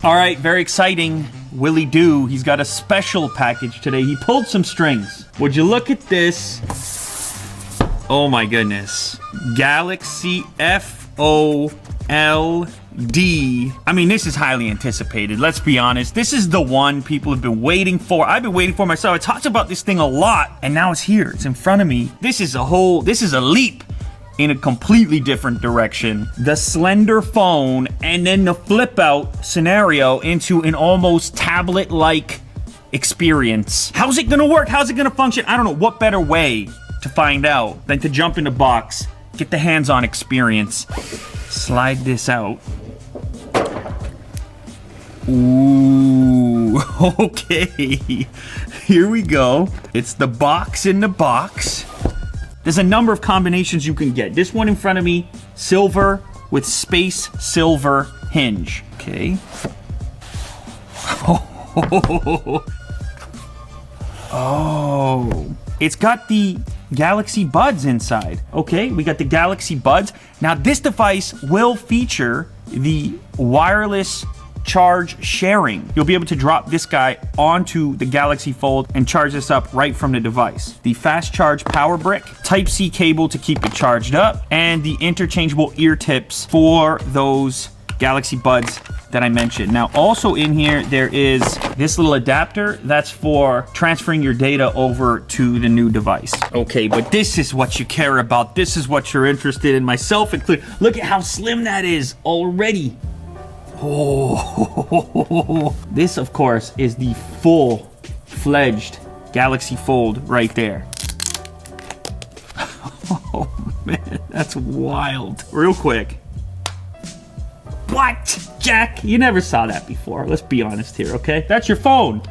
All right, very exciting. Willie Doo, he's got a special package today. He pulled some strings. Would you look at this? Oh my goodness. Galaxy FOLD. I mean, this is highly anticipated. Let's be honest. This is the one people have been waiting for. I've been waiting for myself. I talked about this thing a lot, and now it's here. It's in front of me. This is a leap in a completely different direction. The slender phone and then the flip out scenario into an almost tablet-like experience. How's it gonna work? How's it gonna function? I don't know. What better way to find out than to jump in the box, get the hands-on experience, slide this out. Ooh, okay. Here we go. It's the box in the box. There's a number of combinations you can get. This one in front of me, silver with space silver hinge. Okay. Oh. It's got the Galaxy Buds inside. Okay, we got the Galaxy Buds. Now this device will feature the wireless charge sharing. You'll be able to drop this guy onto the Galaxy Fold and charge this up right from the device. The fast charge power brick, Type-C cable to keep it charged up, and the interchangeable ear tips for those Galaxy Buds that I mentioned. Now also in here there is this little adapter that's for transferring your data over to the new device. Okay, but this is what you care about. This is what you're interested in, myself included. Look at how slim that is already. Oh, this of course is the full-fledged Galaxy Fold right there. Oh man, that's wild. Real quick. What? Jack, you never saw that before. Let's be honest here, okay? That's your phone.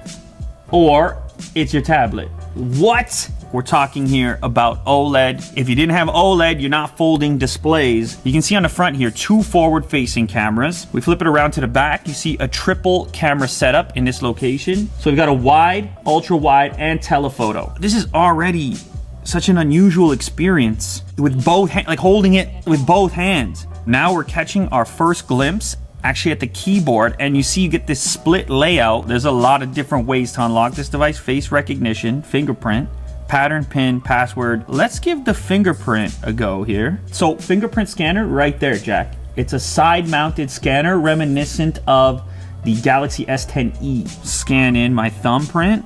Or it's your tablet. What? We're talking here about OLED. If you didn't have OLED, you're not folding displays. You can see on the front here, 2 forward-facing cameras. We flip it around to the back. You see a triple camera setup in this location. So we've got a wide, ultra-wide, and telephoto. This is already such an unusual experience with both, like holding it with both hands. Now we're catching our first glimpse actually at the keyboard, and you see you get this split layout. There's a lot of different ways to unlock this device. Face recognition, fingerprint, pattern, pin, password. Let's give the fingerprint a go here. So fingerprint scanner right there, Jack. It's a side-mounted scanner reminiscent of the Galaxy S10e. Scan in my thumbprint.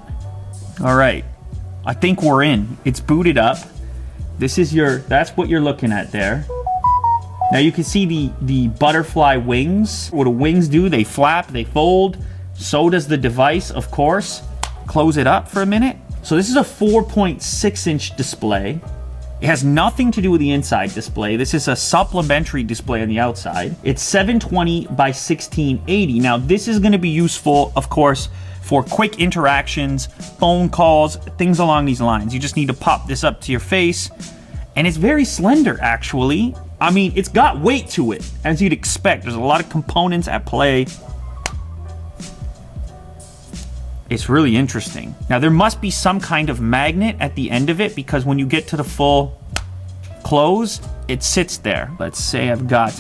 All right, I think we're in. It's booted up. This is that's what you're looking at there. Now you can see the butterfly wings. What do wings do? They flap, they fold. So does the device, of course. Close it up for a minute. So this is a 4.6-inch display. It has nothing to do with the inside display. This is a supplementary display on the outside. It's 720 by 1680. Now this is going to be useful, of course, for quick interactions, phone calls, things along these lines. You just need to pop this up to your face. And it's very slender, actually. I mean, it's got weight to it, as you'd expect. There's a lot of components at play. It's really interesting. Now, there must be some kind of magnet at the end of it, because when you get to the full close, it sits there. Let's say I've got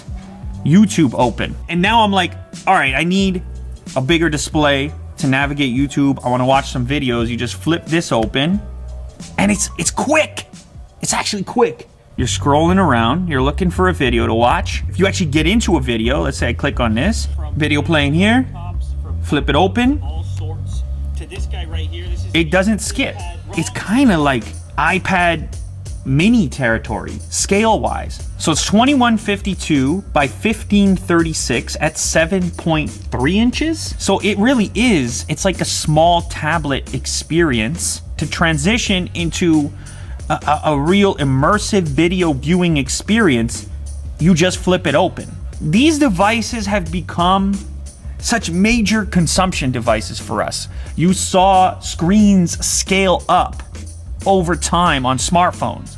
YouTube open. And now I'm like, all right, I need a bigger display to navigate YouTube. I want to watch some videos. You just flip this open, and it's quick. It's actually quick. You're scrolling around, you're looking for a video to watch. If you actually get into a video, let's say I click on this, video playing here, flip it open, it doesn't skip. It's kind of like iPad mini territory, scale-wise. So it's 2152 by 1536 at 7.3 inches. So it really is, it's like a small tablet experience to transition into a real immersive video viewing experience. You just flip it open. These devices have become such major consumption devices for us. You saw screens scale up over time on smartphones.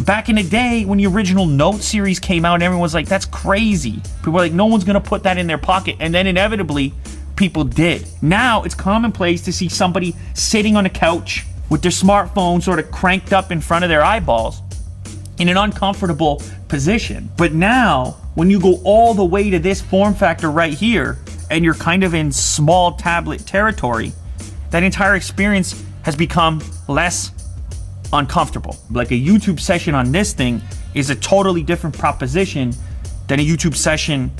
Back in the day when the original Note series came out, everyone was like, that's crazy. People were like, no one's gonna put that in their pocket. And then inevitably, people did. Now it's commonplace to see somebody sitting on a couch with their smartphone sort of cranked up in front of their eyeballs in an uncomfortable position. But now, when you go all the way to this form factor right here, and you're kind of in small tablet territory, that entire experience has become less uncomfortable. Like a YouTube session on this thing is a totally different proposition than a YouTube session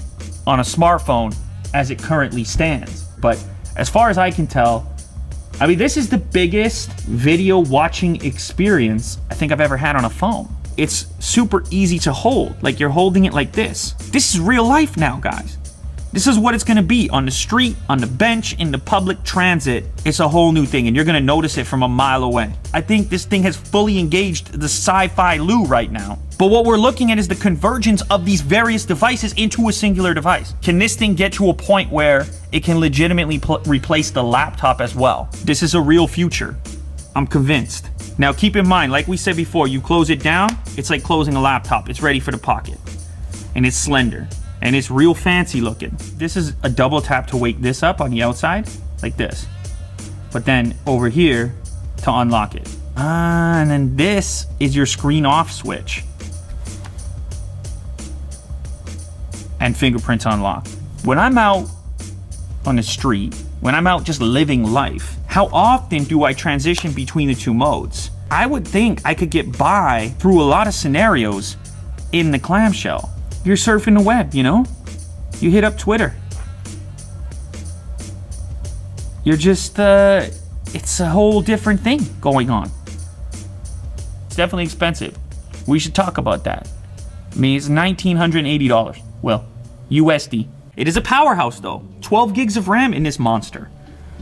on a smartphone as it currently stands. But as far as I can tell, I mean, this is the biggest video watching experience I think I've ever had on a phone. It's super easy to hold, like you're holding it like this. This is real life now, guys. This is what it's gonna be on the street, on the bench, in the public transit. It's a whole new thing, and you're gonna notice it from a mile away. I think this thing has fully engaged the sci-fi Lou right now. But what we're looking at is the convergence of these various devices into a singular device. Can this thing get to a point where it can legitimately replace the laptop as well? This is a real future. I'm convinced. Now keep in mind, like we said before, you close it down, it's like closing a laptop. It's ready for the pocket. And it's slender. And it's real fancy looking. This is a double tap to wake this up on the outside, like this. But then over here to unlock it. And then this is your screen off switch. And fingerprints unlock. When I'm out on the street, when I'm out just living life, how often do I transition between the two modes? I would think I could get by through a lot of scenarios in the clamshell. You're surfing the web, you know? You hit up Twitter. You're just, it's a whole different thing going on. It's definitely expensive. We should talk about that. I mean, it's $1,980. Well, USD. It is a powerhouse though. 12 gigs of RAM in this monster.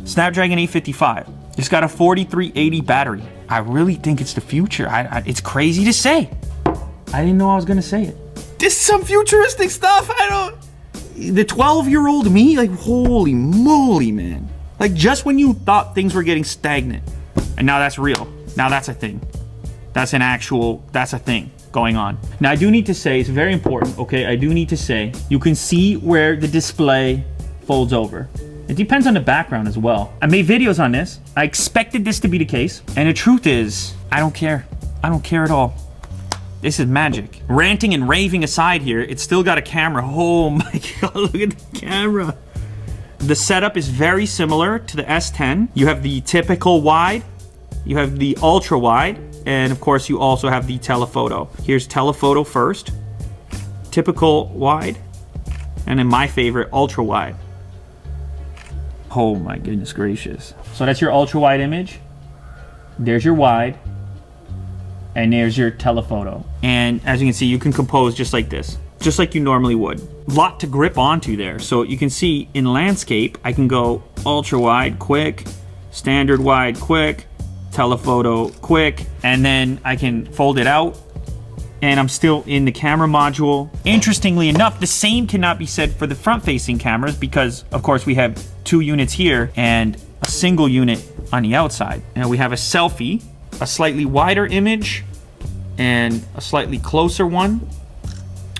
Snapdragon 855. It's got a 4380 battery. I really think it's the future. It's crazy to say. I didn't know I was gonna say it. This is some futuristic stuff. The 12-year-old me, like, holy moly, man. Like, just when you thought things were getting stagnant, and now that's real. Now that's a thing. That's a thing going on. Now, I do need to say, it's very important, okay? I do need to say, you can see where the display folds over. It depends on the background as well. I made videos on this. I expected this to be the case. And the truth is, I don't care. I don't care at all. This is magic. Ranting and raving aside here, it's still got a camera. Oh my God, look at the camera. The setup is very similar to the S10. You have the typical wide, you have the ultra wide, and of course you also have the telephoto. Here's telephoto first, typical wide, and then my favorite, ultra wide. Oh my goodness gracious. So that's your ultra wide image. There's your wide. And there's your telephoto. And as you can see, you can compose just like this, just like you normally would. Lot to grip onto there. So you can see in landscape, I can go ultra wide, quick, standard wide, quick, telephoto, quick, and then I can fold it out and I'm still in the camera module. Interestingly enough, the same cannot be said for the front-facing cameras because, of course, we have 2 units here and a single unit on the outside. Now we have a selfie, a slightly wider image, and a slightly closer one.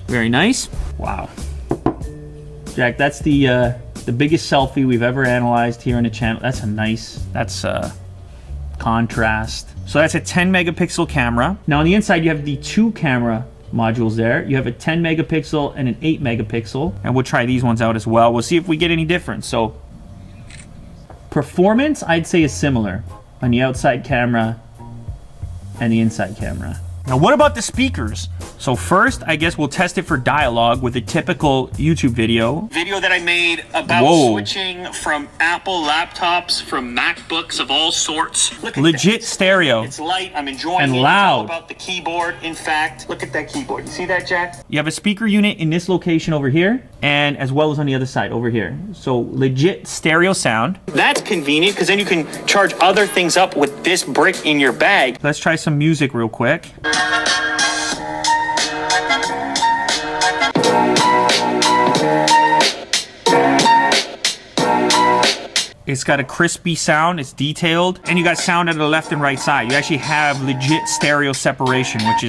Very nice. Wow. Jack, that's the biggest selfie we've ever analyzed here on the channel. That's a nice, that's contrast. So that's a 10 megapixel camera. Now on the inside, you have the 2 camera modules there. You have a 10 megapixel and an 8 megapixel. And we'll try these ones out as well. We'll see if we get any difference. So performance, I'd say, is similar on the outside camera and the inside camera. Now what about the speakers? So first, I guess we'll test it for dialogue with a typical YouTube video that I made about switching from Apple laptops, from MacBooks of all sorts. Legit stereo. It's light, I'm enjoying it. And loud. It's all about the keyboard. In fact, look at that keyboard. You see that, Jack? You have a speaker unit in this location over here, and as well as on the other side over here. So legit stereo sound. That's convenient because then you can charge other things up with this brick in your bag. Let's try some music real quick. It's got a crispy sound, it's detailed, and you got sound at the left and right side. You actually have legit stereo separation, which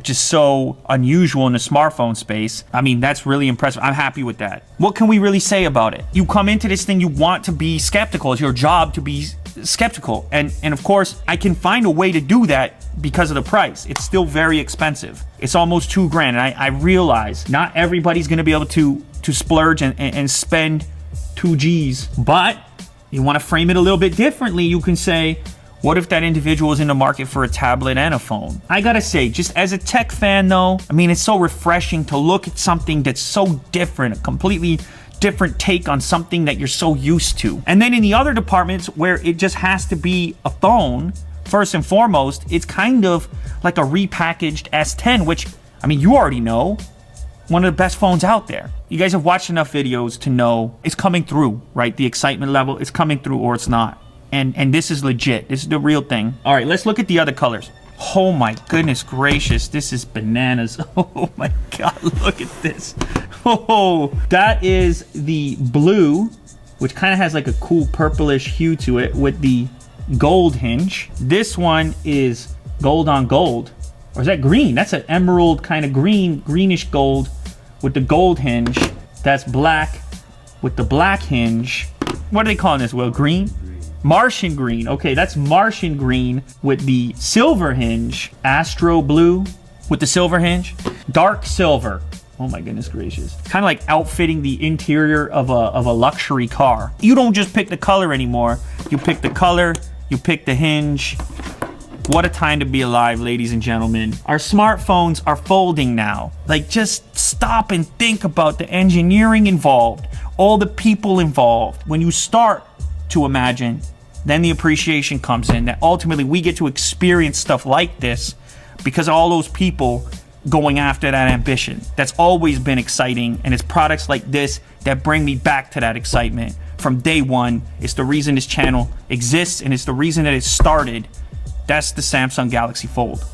is so unusual in the smartphone space. I mean, that's really impressive. I'm happy with that. What can we really say about it? You come into this thing, you want to be skeptical. It's your job to be skeptical. And of course, I can find a way to do that because of the price. It's still very expensive. It's almost $2 grand. And I realize not everybody's gonna be able to splurge and spend 2Gs. But you want to frame it a little bit differently. You can say, what if that individual is in the market for a tablet and a phone? I gotta say, just as a tech fan though, I mean, it's so refreshing to look at something that's so different, a completely different take on something that you're so used to. And then in the other departments where it just has to be a phone, first and foremost, it's kind of like a repackaged S10, which, I mean, you already know, one of the best phones out there. You guys have watched enough videos to know it's coming through, right? The excitement level is coming through or it's not. And this is legit. This is the real thing. All right, let's look at the other colors. Oh my goodness gracious, this is bananas. Oh my God, look at this. Oh, that is the blue, which kind of has like a cool purplish hue to it with the gold hinge. This one is gold on gold. Or is that green? That's an emerald kind of greenish gold with the gold hinge. That's black with the black hinge. What are they calling this, Will? Green? Martian green. Okay, that's Martian green with the silver hinge. Astro blue with the silver hinge. Dark silver. Oh my goodness gracious. Kind of like outfitting the interior of a luxury car. You don't just pick the color anymore. You pick the color, you pick the hinge. What a time to be alive, ladies and gentlemen. Our smartphones are folding now. Like, just stop and think about the engineering involved, all the people involved. When you start to imagine, then the appreciation comes in that ultimately we get to experience stuff like this because of all those people going after that ambition. That's always been exciting, and it's products like this that bring me back to that excitement from day one. It's the reason this channel exists, and it's the reason that it started. That's the Samsung Galaxy Fold.